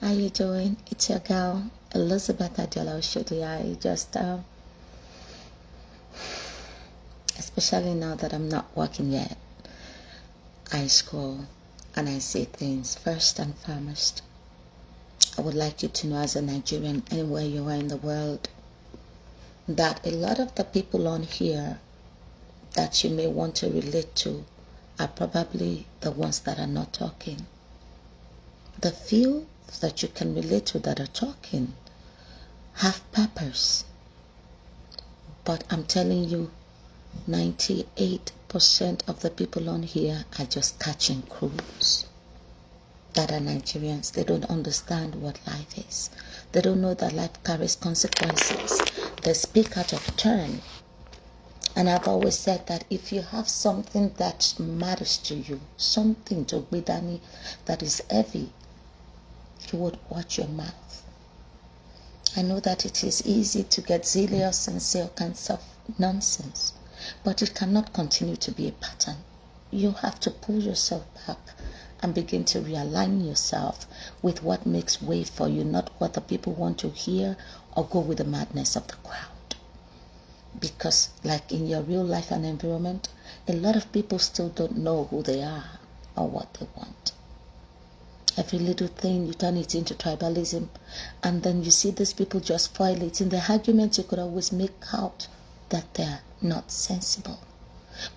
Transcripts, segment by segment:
How you doing? It's your girl, Elizabeth Adela Oshodi. Especially now that I'm not working yet, I scroll and I see things. First and foremost, I would like you to know, as a Nigerian, anywhere you are in the world, that a lot of the people on here that you may want to relate to are probably the ones that are not talking. The few that you can relate to that are talking have purpose. But I'm telling you, 98% of the people on here are just catching cruise. That are Nigerians. They don't understand what life is. They don't know that life carries consequences. They speak out of turn. And I've always said that if you have something that matters to you, something to Bidani that is heavy, you would watch your mouth. I know that it is easy to get zealous and say all kinds of nonsense, but it cannot continue to be a pattern. You have to pull yourself back and begin to realign yourself with what makes way for you, not what the people want to hear, or go with the madness of the crowd. Because like in your real life and environment, a lot of people still don't know who they are or what they want. Every little thing, you turn it into tribalism, and then you see these people just foil it. In the arguments, you could always make out that they're not sensible.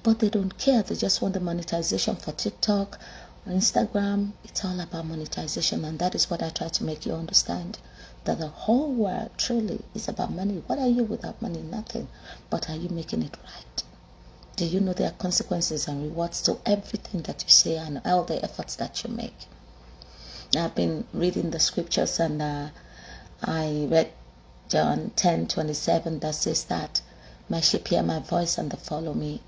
But they don't care. They just want the monetization for TikTok, Instagram. It's all about monetization, and that is what I try to make you understand. That the whole world truly is about money. What are you without money? Nothing. But are you making it right? Do you know there are consequences and rewards to everything that you say and all the efforts that you make? I've been reading the scriptures, and I read John 10:27 that says that my sheep hear my voice and they follow me.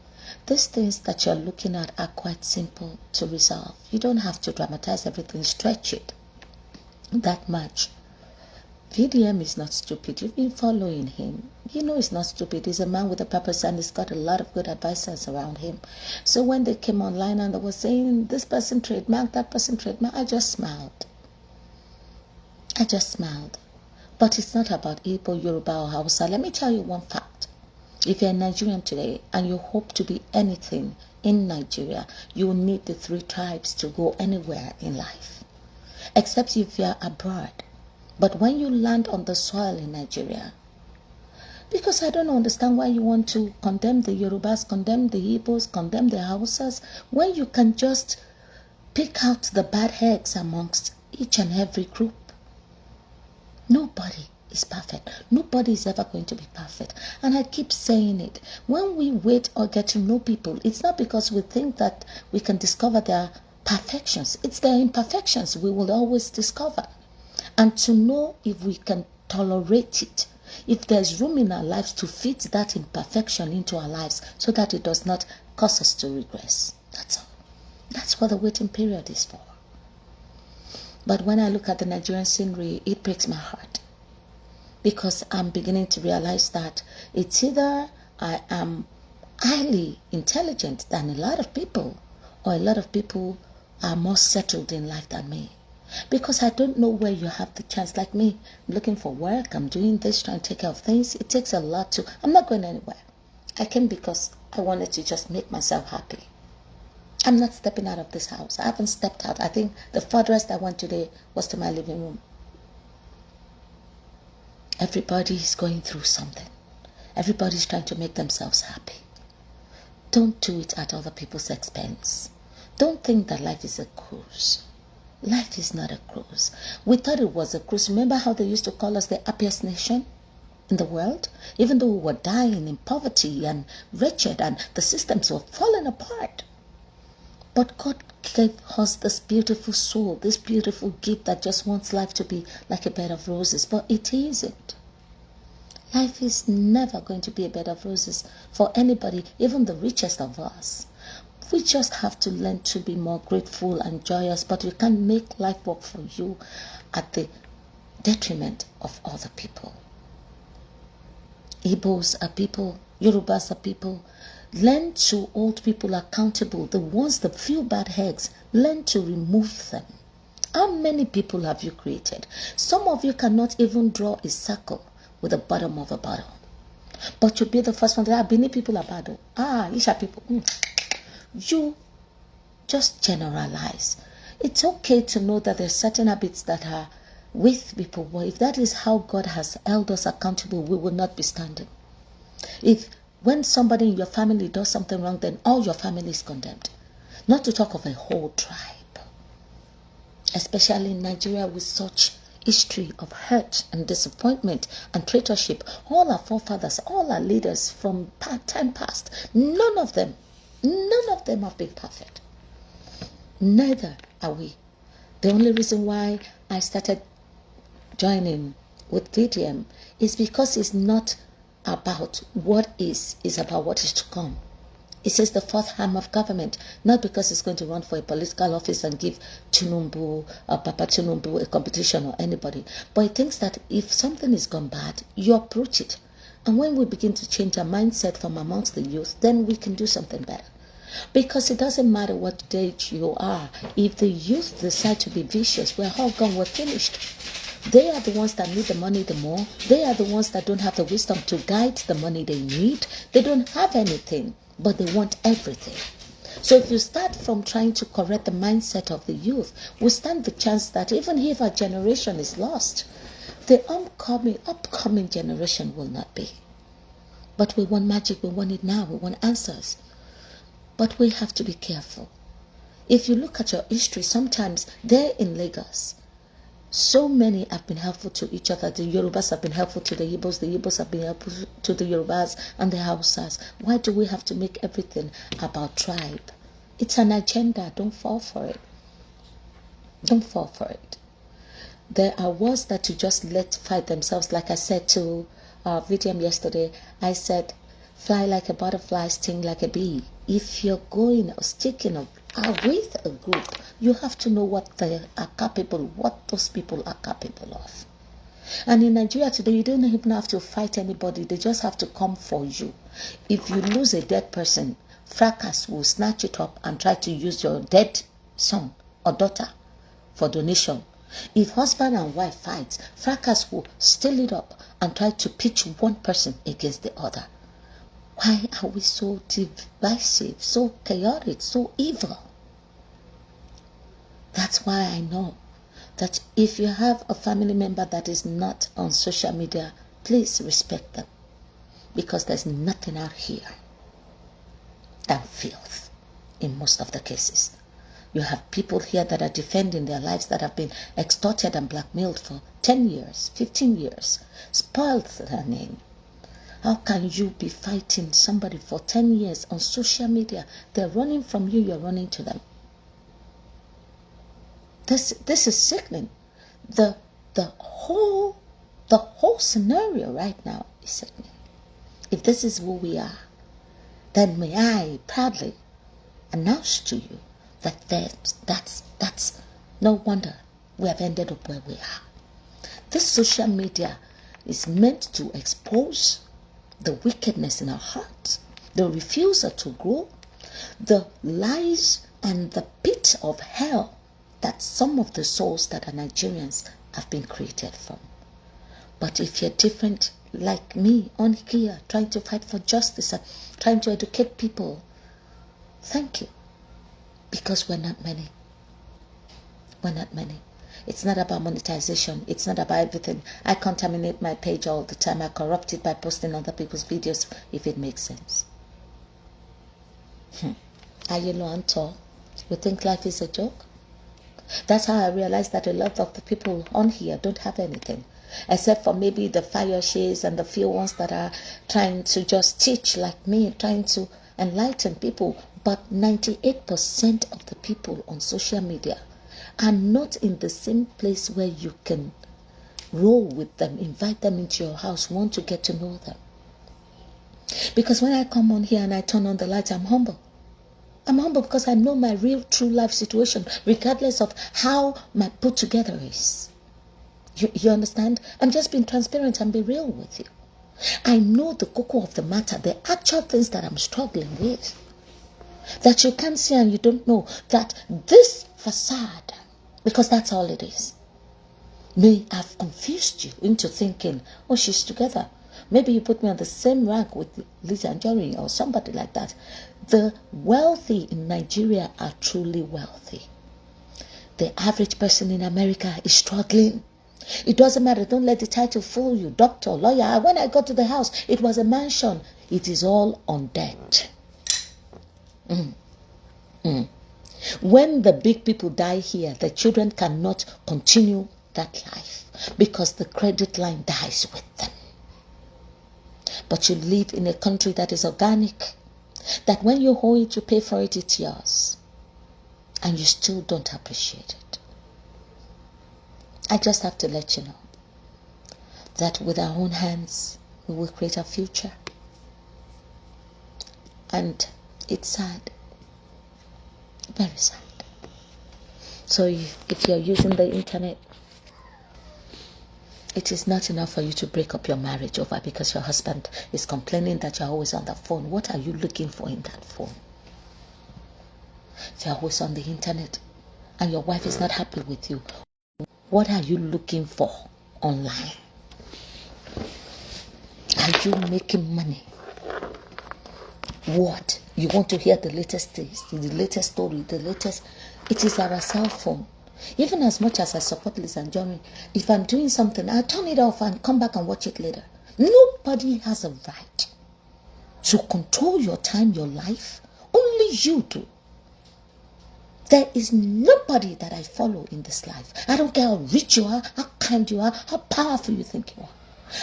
These things that you're looking at are quite simple to resolve. You don't have to dramatize everything, stretch it that much. VDM is not stupid. You've been following him. You know he's not stupid. He's a man with a purpose, and he's got a lot of good advisors around him. So when they came online and they were saying, this person trademark, that person trademark, I just smiled. But it's not about Igbo, Yoruba, or Hausa. Let me tell you one fact. If you're a Nigerian today and you hope to be anything in Nigeria, you will need the 3 tribes to go anywhere in life. Except if you're abroad. But when you land on the soil in Nigeria, because I don't understand why you want to condemn the Yorubas, condemn the Igbos, condemn the Hausas, when you can just pick out the bad eggs amongst each and every group. Nobody is perfect. Nobody is ever going to be perfect. And I keep saying it. When we wait or get to know people, it's not because we think that we can discover their perfections. It's their imperfections we will always discover. And to know if we can tolerate it, if there's room in our lives to fit that imperfection into our lives so that it does not cause us to regress. That's all. That's what the waiting period is for. But when I look at the Nigerian scenery, it breaks my heart. Because I'm beginning to realize that it's either I am highly intelligent than a lot of people, or a lot of people are more settled in life than me. Because I don't know where you have the chance. Like me, I'm looking for work, I'm doing this, trying to take care of things. It takes a lot to, I'm not going anywhere. I came because I wanted to just make myself happy. I'm not stepping out of this house. I haven't stepped out. I think the furthest I went today was to my living room. Everybody is going through something. Everybody's trying to make themselves happy. Don't do it at other people's expense. Don't think that life is a cruise. Life is not a cruise. We thought it was a cruise. Remember how they used to call us the happiest nation in the world? Even though we were dying in poverty and wretched and the systems were falling apart. But God gave us this beautiful soul, this beautiful gift that just wants life to be like a bed of roses. But it isn't. Life is never going to be a bed of roses for anybody, even the richest of us. We just have to learn to be more grateful and joyous, but you can't make life work for you at the detriment of other people. Igbos are people, Yorubas are people. Learn to hold people accountable. The ones that feel bad eggs, learn to remove them. How many people have you created? Some of you cannot even draw a circle with the bottom of a bottle. But you'll be the first one. Benin people are bad. Isha people. You just generalize. It's okay to know that there's certain habits that are with people. But if that is how God has held us accountable, we will not be standing. If when somebody in your family does something wrong, then all your family is condemned. Not to talk of a whole tribe. Especially in Nigeria with such history of hurt and disappointment and traitorship. All our forefathers, all our leaders from time past, none of them have been perfect. Neither are we. The only reason why I started joining with VDM is because it's not about what is, it's about what is to come. It says the fourth arm of government, not because it's going to run for a political office and give Tinubu, Papa Tinubu, a competition or anybody. But it thinks that if something is gone bad, you approach it. And when we begin to change our mindset from amongst the youth, then we can do something better. Because it doesn't matter what age you are. If the youth decide to be vicious, we're all gone, we're finished. They are the ones that need the money the more. They are the ones that don't have the wisdom to guide the money they need. They don't have anything, but they want everything. So if you start from trying to correct the mindset of the youth, we stand the chance that even if our generation is lost, the upcoming generation will not be. But we want magic, we want it now, we want answers. But we have to be careful. If you look at your history, sometimes there in Lagos, so many have been helpful to each other. The Yorubas have been helpful to the Igbos have been helpful to the Yorubas and the Hausas. Why do we have to make everything about tribe? It's an agenda. Don't fall for it. Don't fall for it. There are wars that you just let fight themselves. Like I said to VDM yesterday, I said, fly like a butterfly, sting like a bee. If you're going or sticking with a group, you have to know what they are capable, what those people are capable of. And in Nigeria today, you don't even have to fight anybody. They just have to come for you. If you lose a dead person, fracas will snatch it up and try to use your dead son or daughter for donation. If husband and wife fight, fracas will steal it up and try to pitch one person against the other. Why are we so divisive, so chaotic, so evil? That's why I know that if you have a family member that is not on social media, please respect them. Because there's nothing out here than filth in most of the cases. You have people here that are defending their lives that have been extorted and blackmailed for 10 years, 15 years, spoiled their name. How can you be fighting somebody for 10 years on social media? They're running from you, you're running to them. This is sickening. The whole scenario right now is sickening. If this is who we are, then may I proudly announce to you that that's no wonder we have ended up where we are. This social media is meant to expose the wickedness in our hearts, the refusal to grow, the lies and the pit of hell that some of the souls that are Nigerians have been created from. But if you're different like me on here, trying to fight for justice and trying to educate people, thank you. Because we're not many. We're not many. It's not about monetization. It's not about everything. I contaminate my page all the time. I corrupt it by posting other people's videos if it makes sense. Are you low and tall? You think life is a joke? That's how I realized that a lot of the people on here don't have anything. Except for maybe the viral and the few ones that are trying to just teach like me, trying to enlighten people. But 98% of the people on social media are not in the same place where you can roll with them, invite them into your house, want to get to know them. Because when I come on here and I turn on the lights, I'm humble. I'm humble because I know my real true life situation, regardless of how my put together is. You understand? I'm just being transparent and be real with you. I know the cocoa of the matter, the actual things that I'm struggling with. That you can't see and you don't know. That this facade Because that's all it is. May have confused you into thinking, oh, she's together. Maybe you put me on the same rank with Lizzie Anjorin or somebody like that. The wealthy in Nigeria are truly wealthy. The average person in America is struggling. It doesn't matter. Don't let the title fool you. Doctor, lawyer. When I got to the house, it was a mansion. It is all on debt. When the big people die here, the children cannot continue that life because the credit line dies with them. But you live in a country that is organic, that when you hold it, you pay for it, it's yours. And you still don't appreciate it. I just have to let you know that with our own hands, we will create a future. And it's sad. Very sad. So if you're using the internet, it is not enough for you to break up your marriage over because your husband is complaining that you're always on the phone. What are you looking for in that phone? If you're always on the internet and your wife is not happy with you, what are you looking for online? Are you making money? What? You want to hear the latest things, the latest story, the latest. It is our cell phone. Even as much as I support Liz and Johnny, if I'm doing something, I'll turn it off and come back and watch it later. Nobody has a right to control your time, your life. Only you do. There is nobody that I follow in this life. I don't care how rich you are, how kind you are, how powerful you think you are.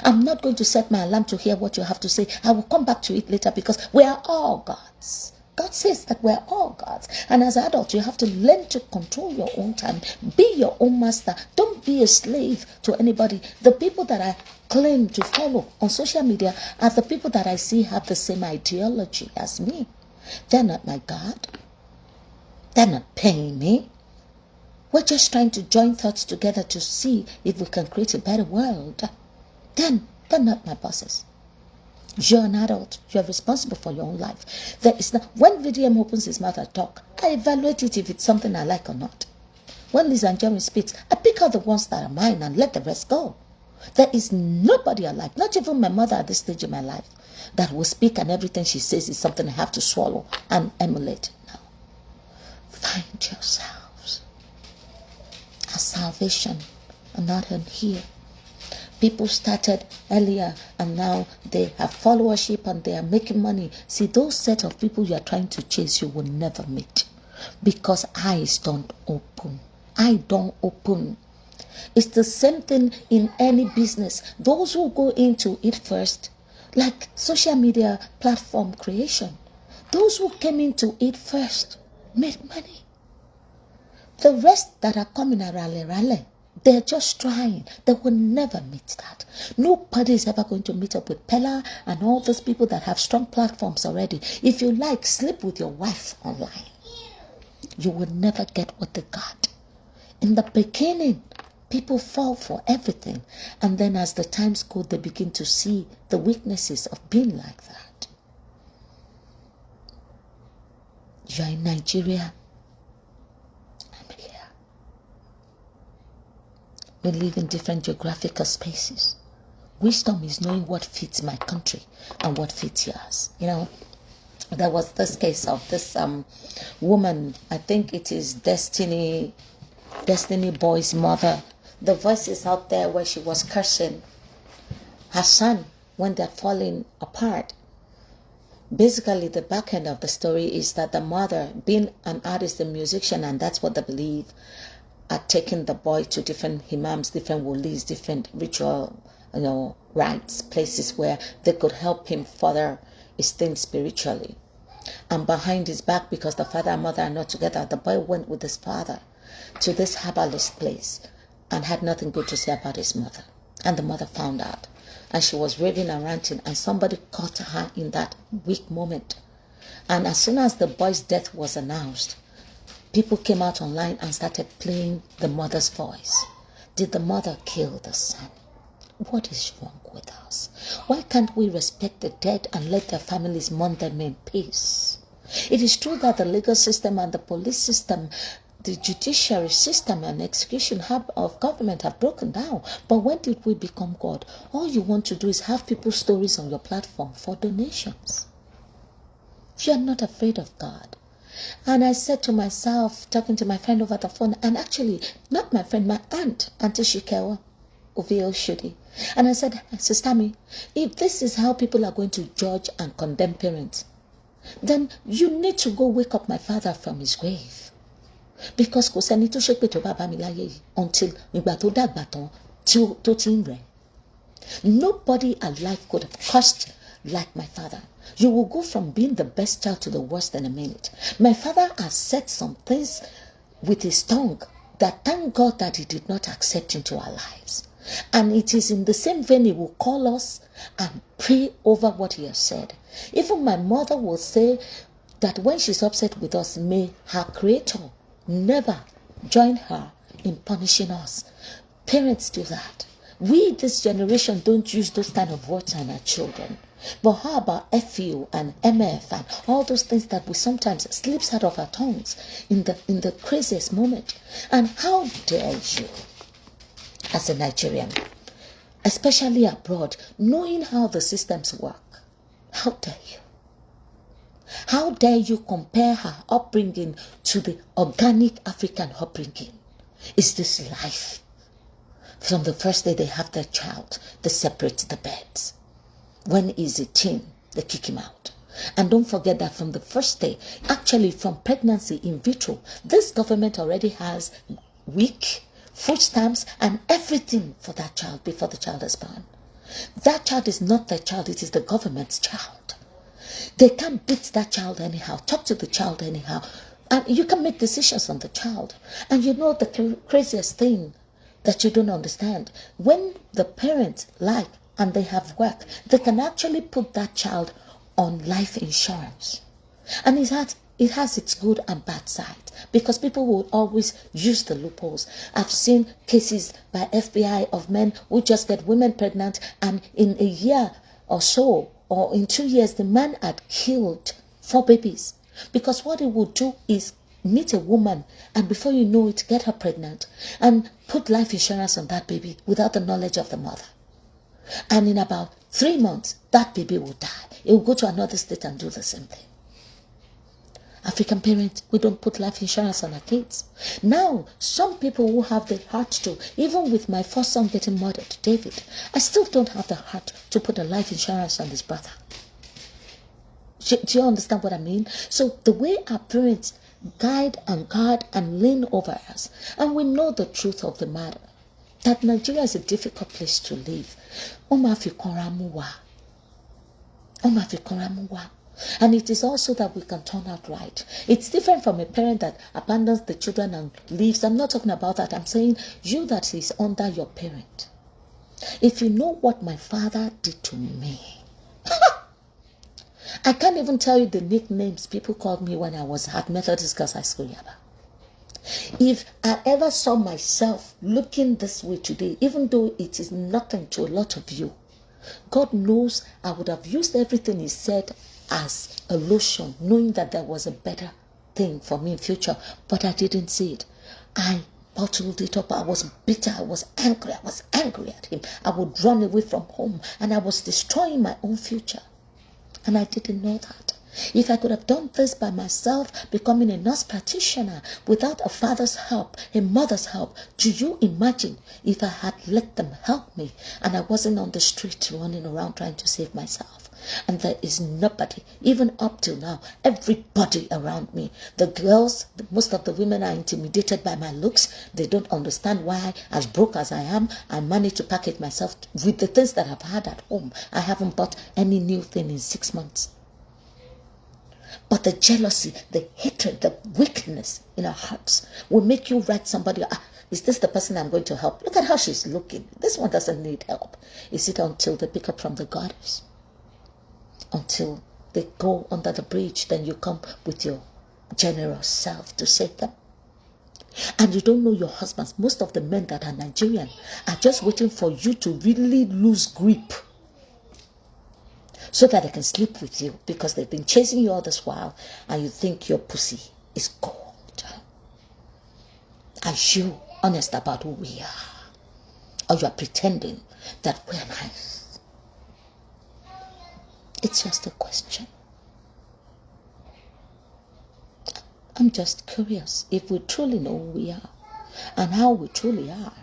I'm not going to set my alarm to hear what you have to say. I will come back to it later because we are all gods. God says that we're all gods. And as adults, you have to learn to control your own time. Be your own master. Don't be a slave to anybody. The people that I claim to follow on social media are the people that I see have the same ideology as me. They're not my God. They're not paying me. We're just trying to join thoughts together to see if we can create a better world. Then they're not my bosses. You're an adult. You're responsible for your own life. There is not, when VDM opens his mouth and talk, I evaluate it if it's something I like or not. When Liz and Jeremy speaks, I pick out the ones that are mine and let the rest go. There is nobody alive, not even my mother at this stage in my life, that will speak and everything she says is something I have to swallow and emulate. No. Find yourselves. A salvation, and not in here. People started earlier and now they have followership and they are making money. See, those set of people you are trying to chase, you will never meet because eyes don't open. I don't open. It's the same thing in any business. Those who go into it first, like social media platform creation, those who came into it first made money. The rest that are coming are rally. They're just trying. They will never meet that. Nobody is ever going to meet up with Pella and all those people that have strong platforms already. If you like, sleep with your wife online. You will never get what they got. In the beginning, people fall for everything. And then as the times go, they begin to see the weaknesses of being like that. You're in Nigeria. We live in different geographical spaces. Wisdom is knowing what fits my country and what fits yours. You know, there was this case of this woman, I think it is Destiny Boy's mother. The voice is out there where she was cursing her son when they're falling apart. Basically, the back end of the story is that the mother, being an artist and musician, and that's what they believe, are taking the boy to different imams, different walis, different ritual, rites, places where they could help him further his things spiritually. And behind his back, because the father and mother are not together, the boy went with his father to this herbalist place and had nothing good to say about his mother. And the mother found out. And she was raving and ranting, and somebody caught her in that weak moment. And as soon as the boy's death was announced, people came out online and started playing the mother's voice. Did the mother kill the son? What is wrong with us? Why can't we respect the dead and let their families mourn them in peace? It is true that the legal system and the police system the judiciary system and execution of government have broken down. But when did we become God? All you want to do is have people's stories on your platform for donations. You are not afraid of God. And I said to myself, talking to my friend over the phone, and actually, not my friend, my aunt, Auntie Shikewa, Ovio Shudi. And I said, Sister Mi, if this is how people are going to judge and condemn parents, then you need to go wake up my father from his grave. Because kò sẹ́ni tó ṣépè tó bàbá mi láyé yìí until ìgbà tó dàgbà tán tó ti ń rẹ̀. Nobody alive could have cursed like my father. You will go from being the best child to the worst in a minute. My father has said some things with his tongue that thank God that he did not accept into our lives. And it is in the same vein he will call us and pray over what he has said. Even my mother will say that when she's upset with us, may her creator never join her in punishing us. Parents do that. We, this generation, don't use those kind of words on our children. But how about FU and MF and all those things that we sometimes slips out of our tongues in the craziest moment? And how dare you, as a Nigerian, especially abroad, knowing how the systems work, how dare you? How dare you compare her upbringing to the organic African upbringing? Is this life? From the first day they have their child, they separate the beds. When he's a teen, they kick him out. And don't forget that from the first day, actually from pregnancy in vitro, this government already has WIC, food stamps, and everything for that child before the child is born. That child is not their child, it is the government's child. They can't beat that child anyhow, talk to the child anyhow, and you can make decisions on the child. And you know the craziest thing that you don't understand, when the parents like and they have work, they can actually put that child on life insurance. And it has its good and bad side, because people will always use the loopholes. I've seen cases by FBI of men who just get women pregnant, and in a year or so, or in 2 years, the man had killed 4 babies. Because what he would do is meet a woman, and before you know it, get her pregnant and put life insurance on that baby without the knowledge of the mother. And in about 3 months, that baby will die. It will go to another state and do the same thing. African parents, we don't put life insurance on our kids. Now, some people who have the heart to, even with my first son getting murdered, David, I still don't have the heart to put a life insurance on his brother. Do you understand what I mean? So the way our parents guide and guard and lean over us, and we know the truth of the matter, that Nigeria is a difficult place to live. And it is also that we can turn out right. It's different from a parent that abandons the children and leaves. I'm not talking about that. I'm saying you that is under your parent. If you know what my father did to me, I can't even tell you the nicknames people called me when I was at Methodist Girls High School, Yaba. If I ever saw myself looking this way today, even though it is nothing to a lot of you, God knows I would have used everything he said as a lotion, knowing that there was a better thing for me in future, but I didn't see it. I bottled it up. I was bitter. I was angry. At him. I would run away from home, and I was destroying my own future. And I didn't know that. If I could have done this by myself, becoming a nurse practitioner without a father's help, a mother's help, do you imagine if I had let them help me and I wasn't on the street running around trying to save myself? And there is nobody, even up till now, everybody around me. The girls, most of the women are intimidated by my looks. They don't understand why, as broke as I am, I managed to package myself with the things that I've had at home. I haven't bought any new thing in 6 months. But the jealousy, the hatred, the weakness in our hearts will make you write somebody, is this the person I'm going to help? Look at how she's looking. This one doesn't need help. Is it until they pick up from the goddess? Until they go under the bridge, then you come with your generous self to save them. And you don't know your husbands. Most of the men that are Nigerian are just waiting for you to really lose grip so that they can sleep with you, because they've been chasing you all this while and you think your pussy is gold. Are you honest about who we are? Or you are pretending that we're nice? It's just a question. I'm just curious if we truly know who we are and how we truly are.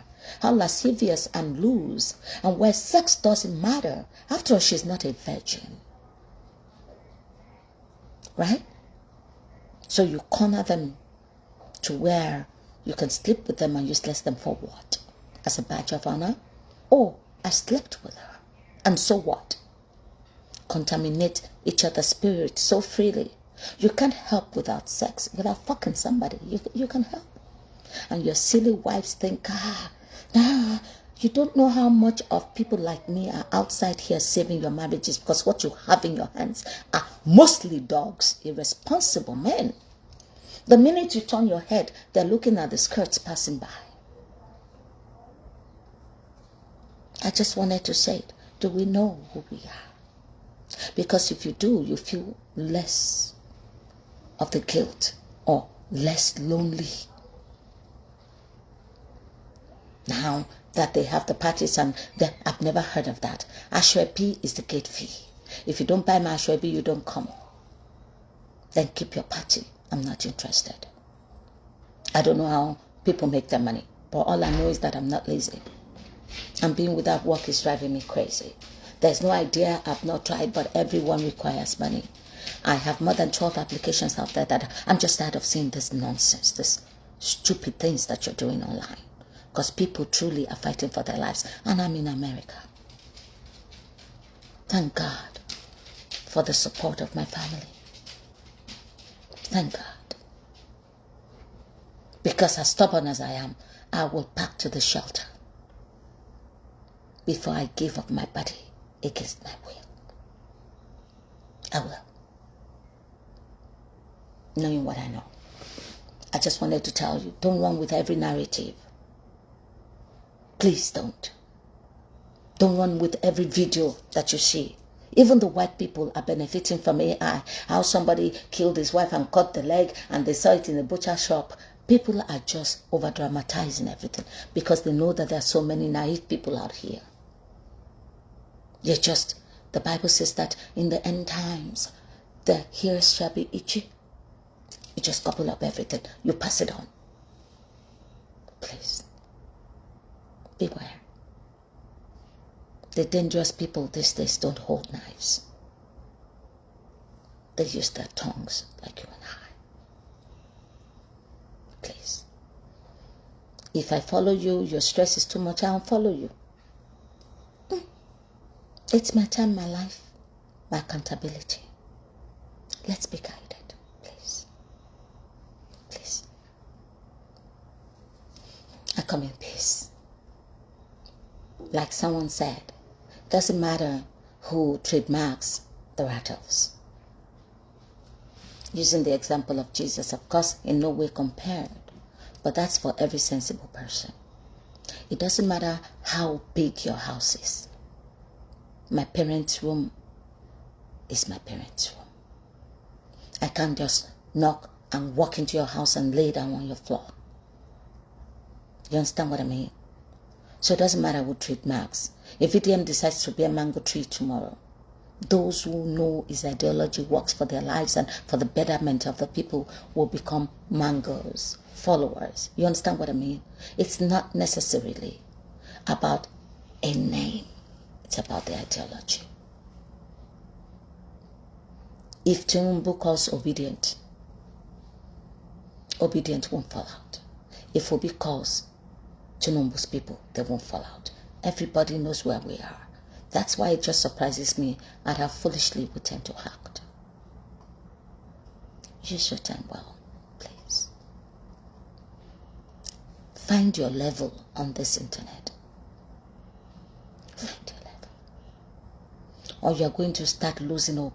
How lascivious and loose, and where sex doesn't matter. After all, she's not a virgin. Right? So you corner them to where you can sleep with them and useless them for what? As a badge of honor? Oh, I slept with her. And so what? Contaminate each other's spirit so freely. You can't help without sex, without fucking somebody. You can help. And your silly wives think, you don't know how much of people like me are outside here saving your marriages, because what you have in your hands are mostly dogs, irresponsible men. The minute you turn your head, they're looking at the skirts passing by. I just wanted to say it. Do we know who we are? Because if you do, you feel less of the guilt or less lonely. Now that they have the parties, and I've never heard of that. Ashwebi is the gate fee. If you don't buy my Ashwebi, you don't come. Then keep your party. I'm not interested. I don't know how people make their money, but all I know is that I'm not lazy. And being without work is driving me crazy. There's no idea I've not tried, but everyone requires money. I have more than 12 applications out there that I'm just tired of seeing this nonsense, this stupid things that you're doing online. Because people truly are fighting for their lives. And I'm in America. Thank God for the support of my family. Thank God. Because as stubborn as I am, I will pack to the shelter before I give up my body against my will. I will. Knowing what I know. I just wanted to tell you, don't run with every narrative. Please don't. Don't run with every video that you see. Even the white people are benefiting from AI. How somebody killed his wife and cut the leg and they saw it in a butcher shop. People are just over-dramatizing everything because they know that there are so many naive people out here. The Bible says that in the end times, the ears shall be itchy. You just couple up everything. You pass it on. Please. Beware. The dangerous people these days don't hold knives. They use their tongues like you and I. Please. If I follow you, your stress is too much, I'll follow you. It's my time, my life, my accountability. Let's be guided, please. Please. I come in peace. Like someone said, doesn't matter who trademarks the rattles. Using the example of Jesus, of course, in no way compared, but that's for every sensible person. It doesn't matter how big your house is. My parents' room is my parents' room. I can't just knock and walk into your house and lay down on your floor. You understand what I mean? So it doesn't matter who trademarks. If EDM decides to be a mango tree tomorrow, those who know his ideology works for their lives and for the betterment of the people will become mangoes, followers. You understand what I mean? It's not necessarily about a name. It's about the ideology. If Tinubu calls obedient won't fall out. If Obi calls Tinubu's people, they won't fall out. Everybody knows where we are. That's why it just surprises me at how foolishly we tend to act. Use your time well, please. Find your level on this internet. Find your level. Or you're going to start losing hope.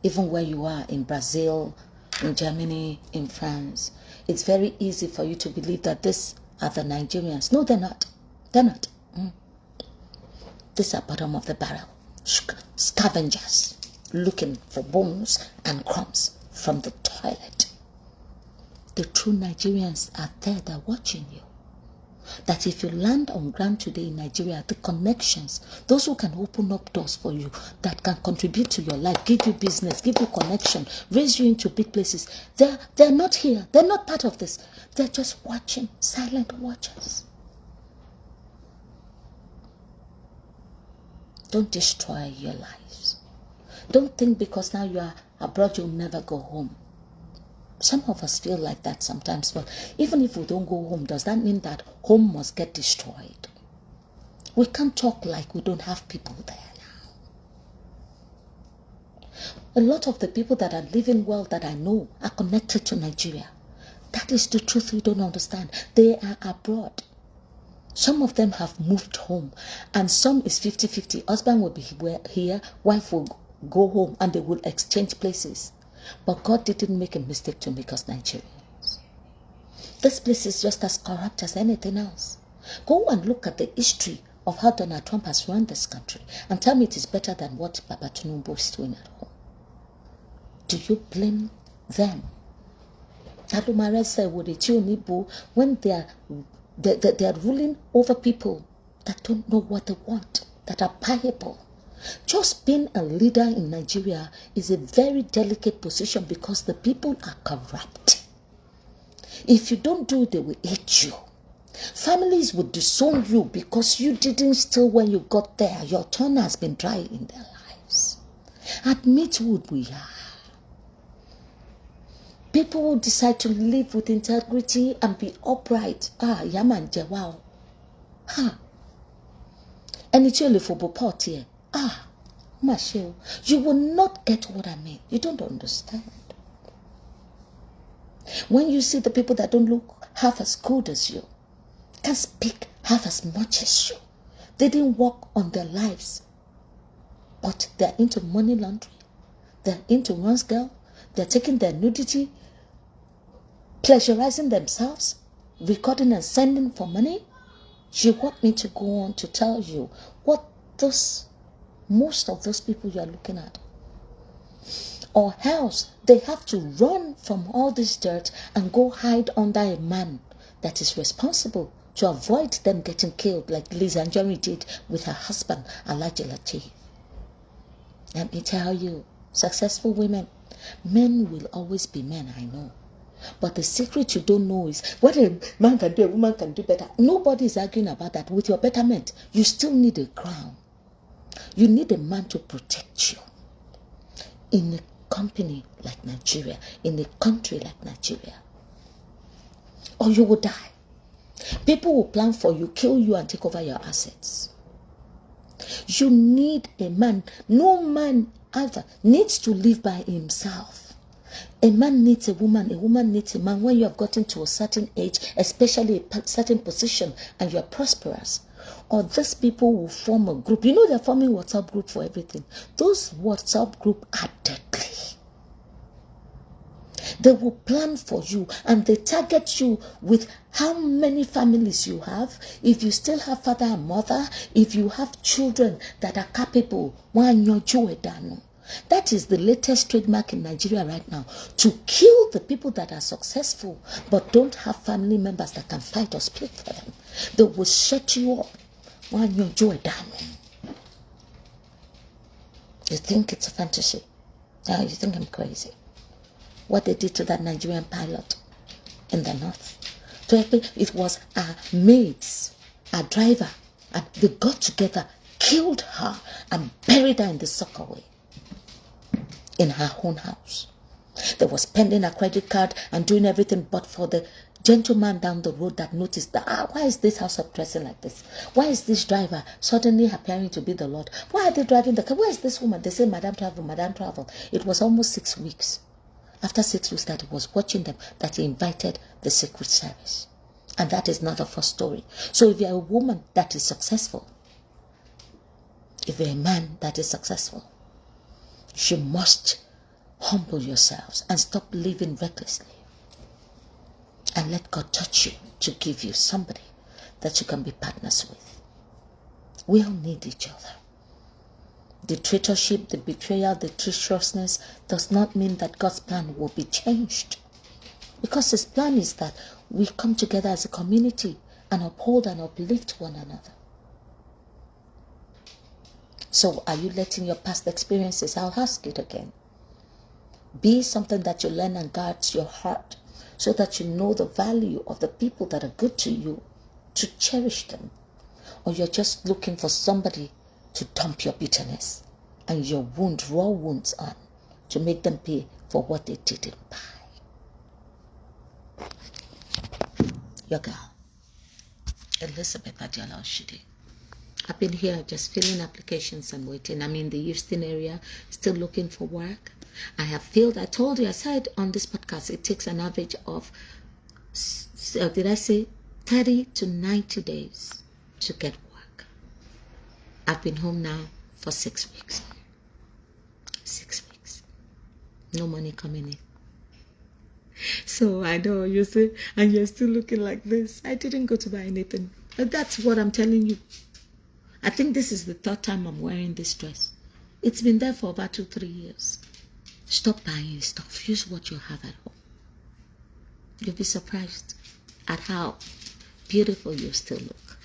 Even where you are in Brazil, in Germany, in France. It's very easy for you to believe that these are the Nigerians. No, they're not. They're not. These are bottom of the barrel. Scavengers looking for bones and crumbs from the toilet. The true Nigerians are there, they're watching you. That if you land on ground today in Nigeria, the connections, those who can open up doors for you, that can contribute to your life, give you business, give you connection, raise you into big places, they're not here. They're not part of this. They're just watching, silent watchers. Don't destroy your lives. Don't think because now you are abroad, you'll never go home. Some of us feel like that sometimes, but even if we don't go home, does that mean that home must get destroyed? We can't talk like we don't have people there now. A lot of the people that are living well that I know are connected to Nigeria. That is the truth we don't understand. They are abroad. Some of them have moved home, and some is 50-50. Husband will be here, wife will go home, and they will exchange places. But God didn't make a mistake to make us Nigerians. This place is just as corrupt as anything else. Go and look at the history of how Donald Trump has run this country and tell me it is better than what Baba Tinubu is doing at home. Do you blame them? Adumare said, when they are ruling over people that don't know what they want, that are payable. Just being a leader in Nigeria is a very delicate position because the people are corrupt. If you don't do it, they will hate you. Families will disown you because you didn't steal when you got there. Your turn has been dry in their lives. Admit who we are. People will decide to live with integrity and be upright. Yaman Jawao. And it's only for Bopot here. Michelle, you will not get what I mean. You don't understand. When you see the people that don't look half as good as you, can speak half as much as you, they didn't work on their lives, but they're into money laundering, they're into one's girl, they're taking their nudity, pleasurizing themselves, recording and sending for money. You want me to go on to tell you what most of those people you are looking at, or else they have to run from all this dirt and go hide under a man that is responsible to avoid them getting killed, like Liz Anjorin did with her husband Alhaji Lateef. Let me tell you, successful women, men will always be men, I know. But the secret you don't know is what a man can do, a woman can do better. Nobody is arguing about that. With your betterment, you still need a crown. You need a man to protect you. In a company like Nigeria, in a country like Nigeria, or you will die. People will plan for you, kill you, and take over your assets. You need a man. No man either needs to live by himself. A man needs a woman needs a man. When you have gotten to a certain age, especially a certain position, and you are prosperous, or these people will form a group. You know they're forming WhatsApp group for everything. Those WhatsApp group are deadly. They will plan for you and they target you with how many families you have. If you still have father and mother, if you have children that are capable, that is the latest trademark in Nigeria right now. To kill the people that are successful but don't have family members that can fight or speak for them. They will shut you up. You think it's a fantasy? You think I'm crazy? What they did to that Nigerian pilot in the north. It was our maids, our driver, and they got together, killed her, and buried her in the Sockaway in her own house. They were spending a credit card and doing everything, but for the gentleman down the road that noticed that, why is this house dressing like this? Why is this driver suddenly appearing to be the Lord? Why are they driving the car? Where is this woman? They say, Madam Travel, Madam Travel. It was almost 6 weeks. After 6 weeks that he was watching them, that he invited the Secret Service. And that is not the first story. So if you're a woman that is successful, if you're a man that is successful, you must humble yourselves and stop living recklessly. And let God touch you to give you somebody that you can be partners with. We all need each other. The traitorship, the betrayal, the treacherousness does not mean that God's plan will be changed. Because his plan is that we come together as a community and uphold and uplift one another. So are you letting your past experiences, I'll ask it again, be something that you learn and guards your heart so that you know the value of the people that are good to you, to cherish them? Or you're just looking for somebody to dump your bitterness and your raw wounds on, to make them pay for what they didn't buy? Your girl, Elizabeth Adjala Oshide. I've been here just filling applications and waiting. I'm in the Houston area, still looking for work. I have filled, I told you, I said on this podcast, it takes an average of, 30 to 90 days to get work. I've been home now for 6 weeks. 6 weeks. No money coming in. So I know you say, and you're still looking like this. I didn't go to buy anything. But that's what I'm telling you. I think this is the third time I'm wearing this dress. It's been there for about 2-3 years. Stop buying stuff. Use what you have at home. You'll be surprised at how beautiful you still look.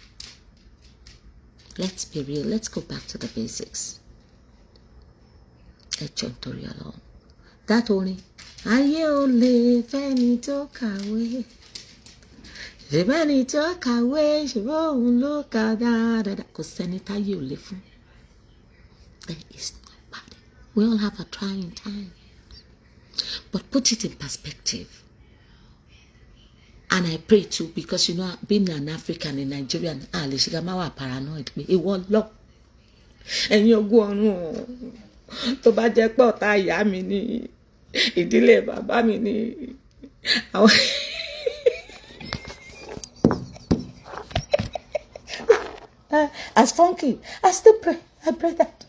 Let's be real. Let's go back to the basics. That only. Ayé ò lè fẹ́ni tó kàwé. Ṣèbẹ́ni tó kàwé, ṣèbóhun ló kà dáadáa. Kò sẹ́ni táyé ò lè fún. There is nobody. We all have a trying time. But put it in perspective. And I pray too, because you know, being an African and Nigerian, Shigamawa paranoid. It won't look. And you're going, tó bá jẹ́ pé ọ̀tá ìyá mi ni, ìdílé bàbá mi ni. As funky, I still pray. I pray that.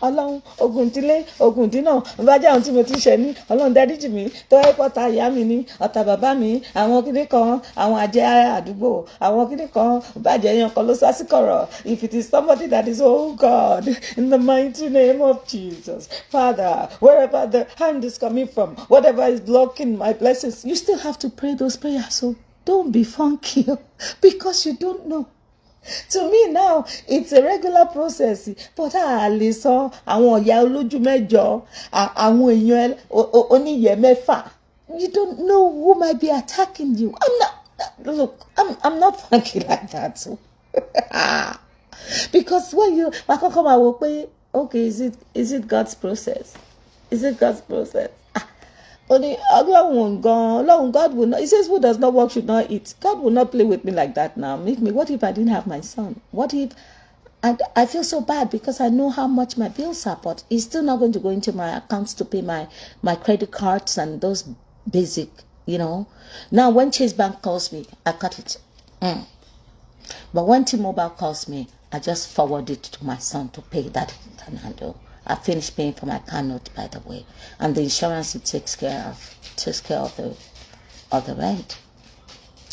Ọlọ́run ogun ìdílé ogun ìdínà bá jẹ́ àwọn tí mo ti ṣẹ̀ ní Ọlọ́run dáríjì mi tó ẹ́ pọ̀ta ìyá mi ní ọ̀tá bàbá mi àwọn kíní kan àwọn àjẹ́ àdúgbò àwọn kíní kan bàjẹ́ yan kan ló sá sí kọ̀rọ̀. If it is somebody that is, oh God, in the mighty name of Jesus, Father, wherever the hand is coming from, whatever is blocking my blessings, you still have to pray those prayers. So don't be funky because you don't know. To me now, it's a regular process. But listen, àwọn ọ̀yà olójú mẹ́jọ, àwọn èèyàn oníyẹ mẹ́fà. You don't know who might be attacking you. I'm not funky like that. Because when you come out, okay, is it God's process? Is it God's process? Only God will not. It says, "Who does not work should not eat." God will not play with me like that now. Make me. What if I didn't have my son? What if? And I feel so bad because I know how much my bills are, but he's still not going to go into my accounts to pay my credit cards and those basic, Now, when Chase Bank calls me, I cut it. But when T-Mobile calls me, I just forward it to my son to pay that he can handle. I finished paying for my car note, by the way, and the insurance it takes care of the rent.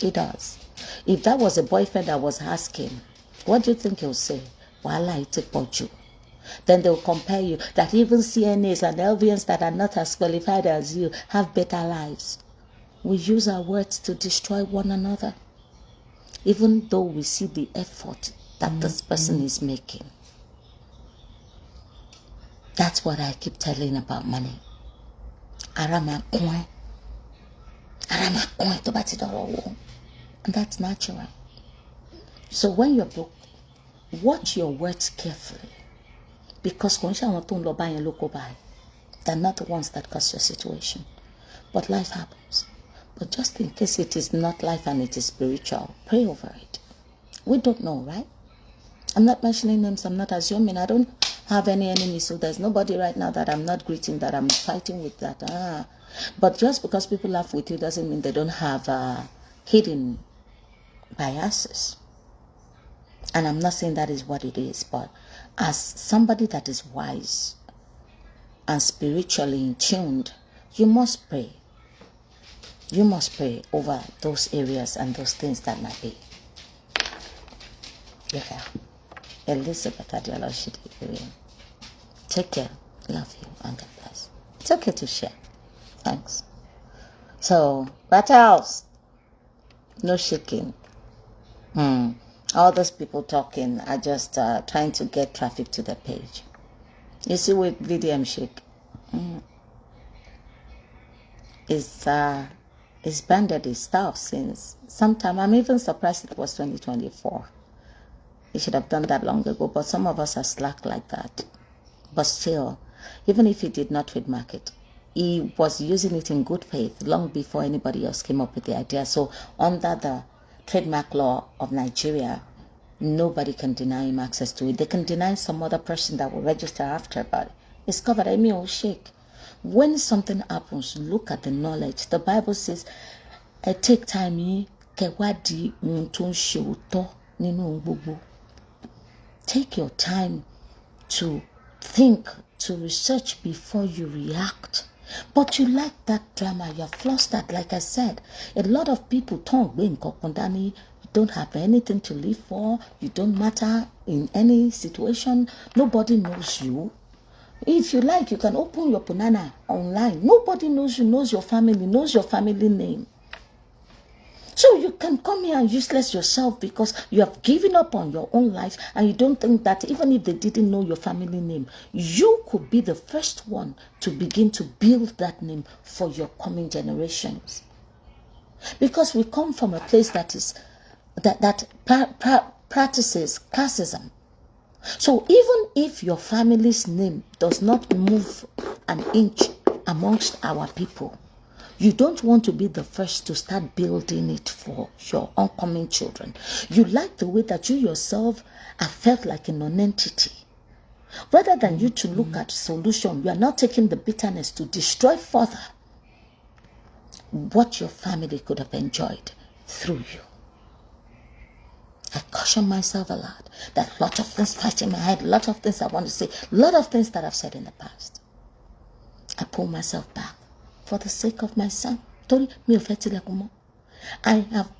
It does. If that was a boyfriend I was asking, what do you think he'll say? Well, I take you. Then they'll compare you that even CNAs and LVNs that are not as qualified as you have better lives. We use our words to destroy one another, even though we see the effort that this person is making. That's what I keep telling about money. And that's natural. So when you're broke, watch your words carefully. Because they're not the ones that cause your situation. But life happens. But just in case it is not life and it is spiritual, pray over it. We don't know, right? I'm not mentioning names. I'm not assuming. I don't have any enemies. So there's nobody right now that I'm not greeting, that I'm fighting with that. But just because people laugh with you doesn't mean they don't have hidden biases. And I'm not saying that is what it is. But as somebody that is wise and spiritually in tuned, you must pray. You must pray over those areas and those things that might be. Yeah. Elizabeth Adjala Oshide. Take care. Love you and God bless. It's okay to share. Thanks. So, that house, no shaking. All those people talking are just trying to get traffic to the page. You see, with VDM shake, it's banded its stuff since sometime. I'm even surprised it was 2024. It should have done that long ago, but some of us are slack like that. But still, even if he did not trademark it, he was using it in good faith long before anybody else came up with the idea. So under the trademark law of Nigeria, nobody can deny him access to it. They can deny some other person that will register after, but it's covered. I mean, shake. When something happens, look at the knowledge. The Bible says, take time. Take your time to think, to research before you react. But you like that drama, you're flustered. Like I said, a lot of people you don't have anything to live for, you don't matter in any situation, nobody knows you. If you like, you can open your banana online. Nobody knows you, knows your family name. So you can come here and useless yourself because you have given up on your own life, and you don't think that even if they didn't know your family name, you could be the first one to begin to build that name for your coming generations. Because we come from a place that is practices classism. So even if your family's name does not move an inch amongst our people, you don't want to be the first to start building it for your oncoming children. You like the way that you yourself have felt like a non-entity. Rather than you to look at solution, you are now taking the bitterness to destroy further what your family could have enjoyed through you. I caution myself a lot. There are a lot of things fighting my head, a lot of things I want to say, a lot of things that I've said in the past. I pull myself back for the sake of my son. I have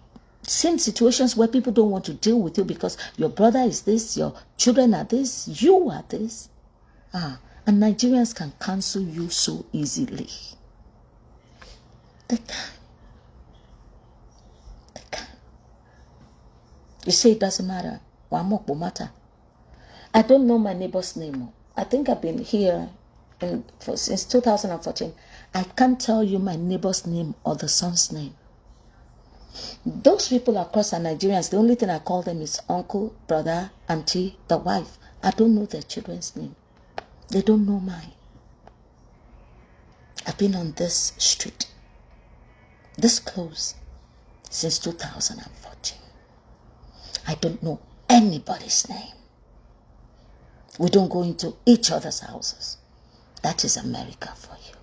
seen situations where people don't want to deal with you because your brother is this, your children are this, you are this. And Nigerians can cancel you so easily. They can. You say it doesn't matter. I don't know my neighbor's name. I think I've been here since 2014. I can't tell you my neighbor's name or the son's name. Those people across are Nigerians. The only thing I call them is uncle, brother, auntie, the wife. I don't know their children's name. They don't know mine. I've been on this street, this close, since 2014. I don't know anybody's name. We don't go into each other's houses. That is America for you.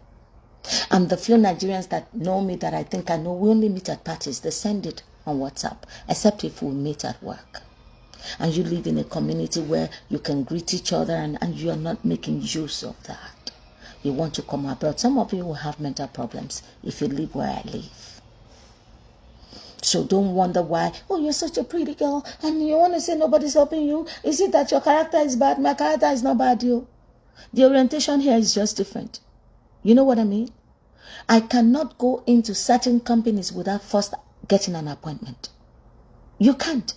And the few Nigerians that know me, that I think I know, we only meet at parties. They send it on WhatsApp, except if we meet at work. And you live in a community where you can greet each other, and you are not making use of that. You want to come abroad. Some of you will have mental problems if you live where I live. So don't wonder why, oh, you're such a pretty girl, and you want to say nobody's helping you. Is it that your character is bad? My character is not bad, you. The orientation here is just different. You know what I mean? I cannot go into certain companies without first getting an appointment. You can't.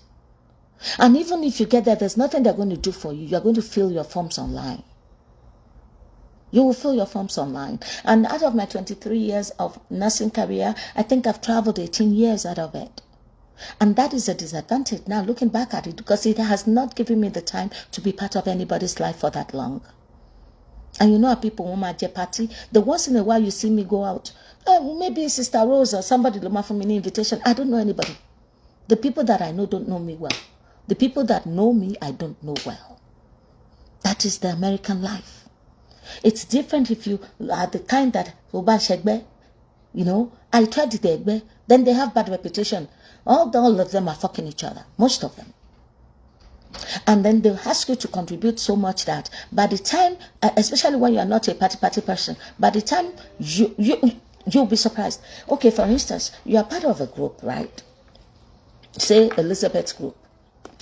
And even if you get there, there's nothing they're going to do for you. You're going to fill your forms online. You will fill your forms online. And out of my 23 years of nursing career, I think I've traveled 18 years out of it. And that is a disadvantage now looking back at it, because it has not given me the time to be part of anybody's life for that long. And you know how people want my party. The once in a while you see me go out, maybe Sister Rose or somebody will offer me an invitation. I don't know anybody. The people that I know don't know me well. The people that know me, I don't know well. That is the American life. It's different if you are the kind that, you know, I tried the egbe, then they have bad reputation. All of them are fucking each other, most of them. And then they'll ask you to contribute so much that by the time, especially when you are not a party person, by the time you'll be surprised. Okay, for instance, you are part of a group, right? Say Elizabeth's group.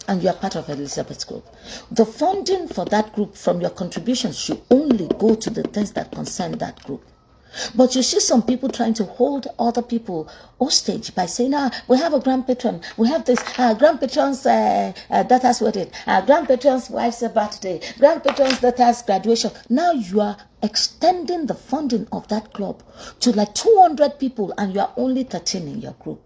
And you are part of Elizabeth's group. The funding for that group from your contributions should only go to the things that concern that group. But you see some people trying to hold other people hostage by saying, we have a grand patron, we have this grand patron's daughter's wedding, grand patron's wife's birthday, grand patron's daughter's graduation. Now you are extending the funding of that club to like 200 people and you are only 13 in your group.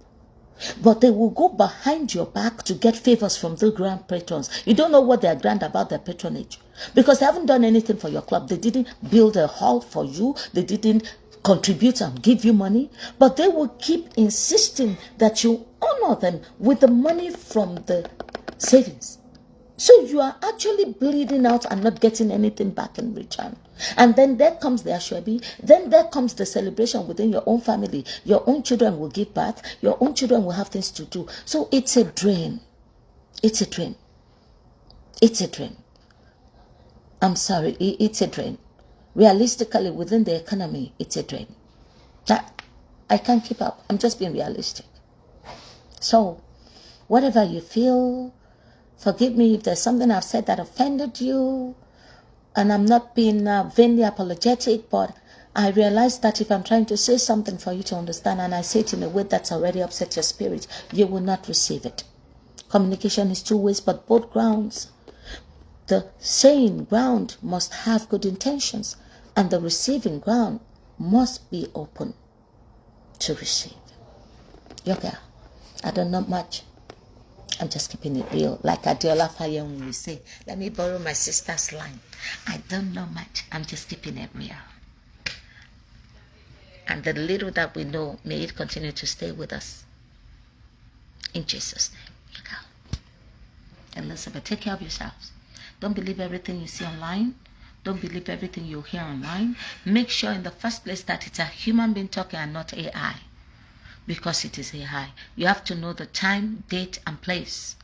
But they will go behind your back to get favors from the grand patrons. You don't know what they're grand about their patronage. Because they haven't done anything for your club. They didn't build a hall for you. They didn't contribute and give you money. But they will keep insisting that you honor them with the money from the savings. So you are actually bleeding out and not getting anything back in return. And then there comes the ashwabi. Then there comes the celebration within your own family. Your own children will give birth. Your own children will have things to do. So it's a drain. It's a drain. It's a drain. I'm sorry, it's a drain. Realistically, within the economy, it's a drain. I can't keep up. I'm just being realistic. So, whatever you feel, forgive me if there's something I've said that offended you. And I'm not being vainly apologetic, but I realize that if I'm trying to say something for you to understand and I say it in a way that's already upset your spirit, you will not receive it. Communication is two ways, but both grounds. The saying ground must have good intentions, and the receiving ground must be open to receive. Yoga, I don't know much. I'm just keeping it real. Like Adiola Faye when we say, let me borrow my sister's line. I don't know much. I'm just keeping it real. And the little that we know, may it continue to stay with us. In Jesus' name. Yoga. Elizabeth, take care of yourselves. Don't believe everything you see online. Don't believe everything you hear online. Make sure in the first place that it's a human being talking and not AI. Because it is AI. You have to know the time, date, and place.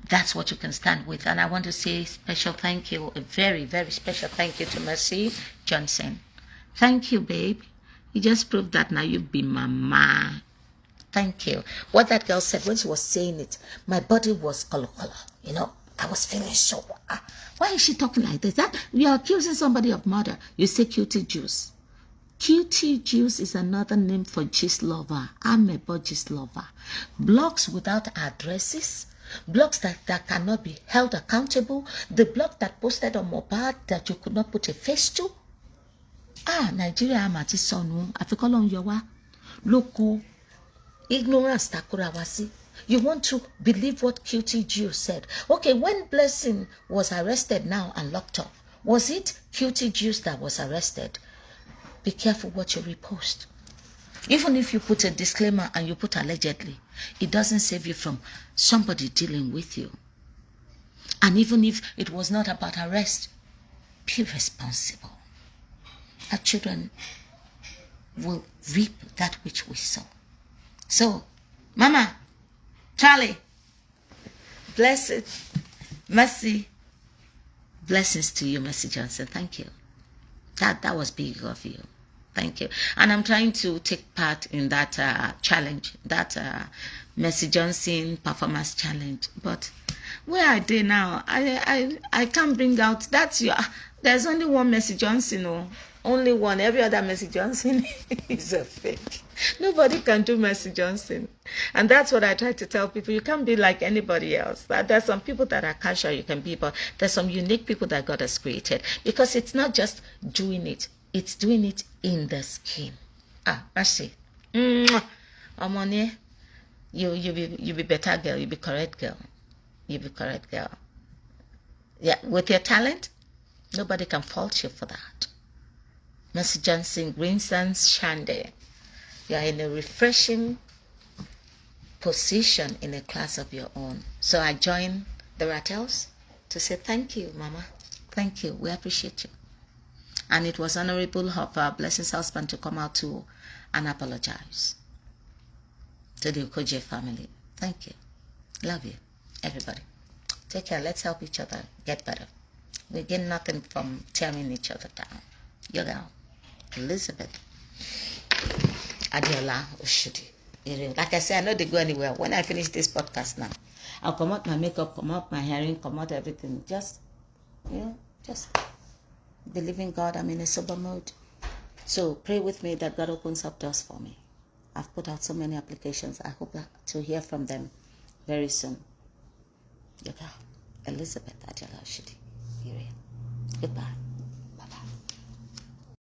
That's what you can stand with. And I want to say special thank you, a very, very special thank you to Mercy Johnson. Thank you, babe. You just proved that now you be mama. Thank you. What that girl said when she was saying it, my body was color. You know, I was feeling so. Why is she talking like this? That you are accusing somebody of murder. You say cutie juice. Cutie juice is another name for gist lover. I'm a gist lover. Blogs without addresses. Blogs that cannot be held accountable. The blog that posted on Mobad that you could not put a face to. Nigeria amati sonu. Afikolon yowa. Loco. Ignorance takurawasi. You want to believe what Cutie Jew said. Okay, when Blessing was arrested now and locked up, was it Cutie Jews that was arrested? Be careful what you repost. Even if you put a disclaimer and you put allegedly, it doesn't save you from somebody dealing with you. And even if it was not about arrest, be responsible. Our children will reap that which we sow. So, Mama, Charlie, blessed, Mercy, blessings to you, Mercy Johnson. Thank you. That was big of you. Thank you. And I'm trying to take part in that challenge, that Mercy Johnson performance challenge. But where are they now? I can't bring out. That's your. There's only one Mercy Johnson. Oh, only one. Every other Mercy Johnson is a fake. Nobody can do Mercy Johnson. And that's what I try to tell people. You can't be like anybody else. There's some people that are casual you can be, but there's some unique people that God has created. Because it's not just doing it. It's doing it in the skin. Mercy. Amone, you be better girl. You be correct girl. You be correct girl. Yeah, with your talent, nobody can fault you for that. Mercy Johnson, Green Sands Shande. You are in a refreshing position in a class of your own. So I join the Rattels to say thank you, Mama. Thank you. We appreciate you. And it was honorable of our Blessing's husband to come out too and apologize to the Okoje family. Thank you. Love you, everybody. Take care. Let's help each other get better. We gain nothing from tearing each other down. You know, Elizabeth. Adiola Oshudi. Like I said, I know they go anywhere. When I finish this podcast now, I'll come out my makeup, come out my hearing, come out everything. Just believe in God. I'm in a sober mode. So pray with me that God opens up doors for me. I've put out so many applications. I hope to hear from them very soon. Yoga, Elizabeth Ajala Shidi. Goodbye.